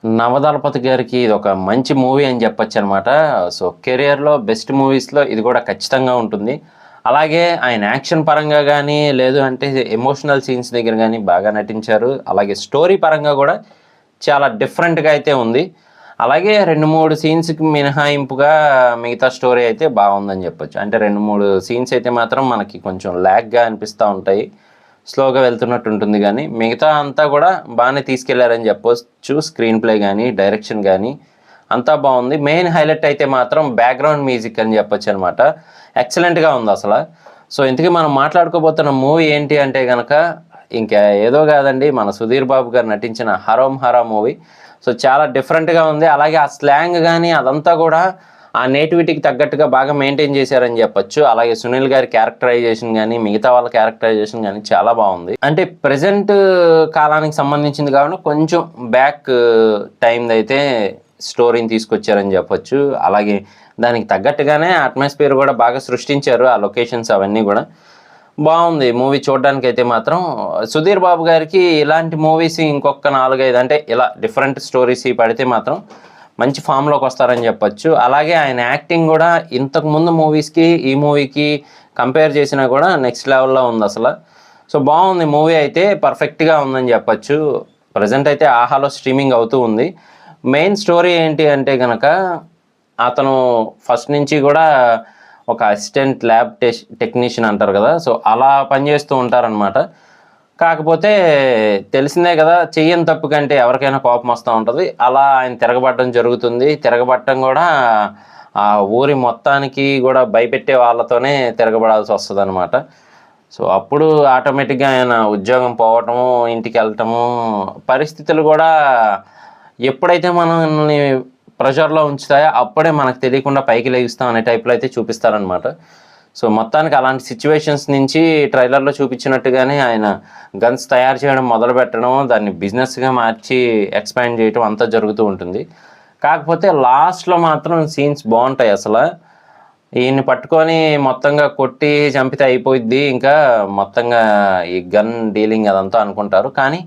నవదళపతి గారికి ఇది ఒక మంచి మూవీ అని చెప్పొచ్చు అనమాట. సో కెరియర్లో బెస్ట్ మూవీస్లో ఇది కూడా ఖచ్చితంగా ఉంటుంది. అలాగే ఆయన యాక్షన్ పరంగా కానీ లేదు అంటే ఎమోషనల్ సీన్స్ దగ్గర కానీ బాగా నటించారు. అలాగే స్టోరీ పరంగా కూడా చాలా డిఫరెంట్గా అయితే ఉంది. అలాగే 2-3 సీన్స్కి మినహాయింపుగా మిగతా స్టోరీ అయితే బాగుందని చెప్పొచ్చు. అంటే 2-3 సీన్స్ అయితే మాత్రం మనకి కొంచెం ల్యాగ్గా అనిపిస్తూ ఉంటాయి, స్లోగా వెళ్తున్నట్టు ఉంటుంది. కానీ మిగతా అంతా కూడా బాగానే తీసుకెళ్లారని చెప్పొచ్చు. స్క్రీన్ ప్లే కానీ డైరెక్షన్ కానీ అంతా బాగుంది. మెయిన్ హైలైట్ అయితే మాత్రం బ్యాక్గ్రౌండ్ మ్యూజిక్ అని చెప్పొచ్చు అనమాట. ఎక్సలెంట్గా ఉంది అసలు. సో ఇంతకీ మనం మాట్లాడుకోబోతున్న మూవీ ఏంటి అంటే కనుక ఇంకా ఏదో కాదండి, మన సుధీర్ బాబు గారు నటించిన హరోం హరా మూవీ. సో చాలా డిఫరెంట్గా ఉంది. అలాగే ఆ స్లాంగ్ కానీ అదంతా కూడా ఆ నేటివిటీకి తగ్గట్టుగా బాగా మెయింటైన్ చేశారని చెప్పొచ్చు. అలాగే సునీల్ గారి క్యారెక్టరైజేషన్ కానీ మిగతా వాళ్ళ క్యారెక్టరైజేషన్ కానీ చాలా బాగుంది. అంటే ప్రజెంట్ కాలానికి సంబంధించింది కాకుండా కొంచెం బ్యాక్ టైంది అయితే స్టోరీని తీసుకొచ్చారని చెప్పొచ్చు. అలాగే దానికి తగ్గట్టుగానే అట్మాస్ఫియర్ కూడా బాగా సృష్టించారు. ఆ లొకేషన్స్ అవన్నీ కూడా బాగుంది మూవీ చూడడానికి అయితే మాత్రం. సుధీర్ బాబు గారికి ఇలాంటి మూవీస్ ఇంకొక 4-5 అంటే ఇలా డిఫరెంట్ స్టోరీస్ పడితే మాత్రం మంచి ఫామ్లోకి వస్తారని చెప్పొచ్చు. అలాగే ఆయన యాక్టింగ్ కూడా ఇంతకుముందు మూవీస్కి ఈ మూవీకి కంపేర్ చేసినా కూడా నెక్స్ట్ లెవెల్లో ఉంది అసలు. సో బాగుంది మూవీ అయితే, పర్ఫెక్ట్గా ఉందని చెప్పొచ్చు. ప్రజెంట్ అయితే ఆహాలో స్ట్రీమింగ్ అవుతూ ఉంది. మెయిన్ స్టోరీ ఏంటి అంటే కనుక అతను ఫస్ట్ నుంచి కూడా ఒక అసిస్టెంట్ ల్యాబ్ టెక్నీషియన్ అంటారు కదా, సో అలా పనిచేస్తూ ఉంటారనమాట. కాకపోతే తెలిసిందే కదా, చెయ్యని తప్పు కంటే ఎవరికైనా కోపం వస్తూ ఉంటుంది. అలా ఆయన తిరగబడడం జరుగుతుంది. తిరగబడటం కూడా ఆ ఊరి మొత్తానికి కూడా భయపెట్టే వాళ్ళతోనే తిరగబడాల్సి వస్తుంది అనమాట. సో అప్పుడు ఆటోమేటిక్గా ఆయన ఉద్యోగం పోవటము, ఇంటికి వెళ్ళటము, పరిస్థితులు కూడా ఎప్పుడైతే మనల్ని ప్రెషర్లో ఉంచుతాయో అప్పుడే మనకు తెలియకుండా పైకి లేగిస్తాం అనే టైప్లో అయితే చూపిస్తారనమాట. సో మొత్తానికి అలాంటి సిచ్యువేషన్స్ నుంచి ట్రైలర్లో చూపించినట్టుగానే ఆయన గన్స్ తయారు చేయడం మొదలు పెట్టడం, దాన్ని బిజినెస్గా మార్చి ఎక్స్పాండ్ చేయడం అంతా జరుగుతూ ఉంటుంది. కాకపోతే లాస్ట్లో మాత్రం సీన్స్ బాగుంటాయి అసలు. ఈయన్ని పట్టుకొని మొత్తంగా కొట్టి చంపితే అయిపోయిద్ది, ఇంకా మొత్తంగా ఈ గన్ డీలింగ్ అదంతా అనుకుంటారు. కానీ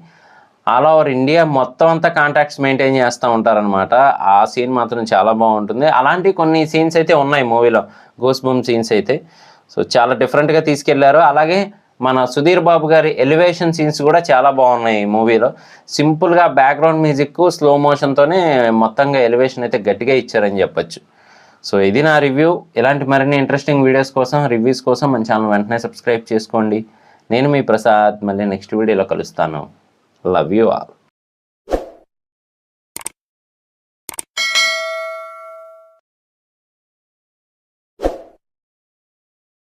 ఆల్ ఓవర్ ఇండియా మొత్తం అంతా కాంటాక్ట్స్ మెయింటైన్ చేస్తూ ఉంటారనమాట. ఆ సీన్ మాత్రం చాలా బాగుంటుంది. అలాంటి కొన్ని సీన్స్ అయితే ఉన్నాయి మూవీలో, గూస్ బూమ్ సీన్స్ అయితే. సో చాలా డిఫరెంట్గా తీసుకెళ్లారు. అలాగే మన సుధీర్ బాబు గారి ఎలివేషన్ సీన్స్ కూడా చాలా బాగున్నాయి ఈ మూవీలో. సింపుల్గా బ్యాక్గ్రౌండ్ మ్యూజిక్ స్లో మోషన్తోనే మొత్తంగా ఎలివేషన్ అయితే గట్టిగా ఇచ్చారని చెప్పొచ్చు. సో ఇది నా రివ్యూ. ఇలాంటి మరిన్ని ఇంట్రెస్టింగ్ వీడియోస్ కోసం, రివ్యూస్ కోసం మన ఛానల్ వెంటనే సబ్స్క్రైబ్ చేసుకోండి. నేను మీ ప్రసాద్. మళ్ళీ నెక్స్ట్ వీడియోలో కలుస్తాను. Love you all.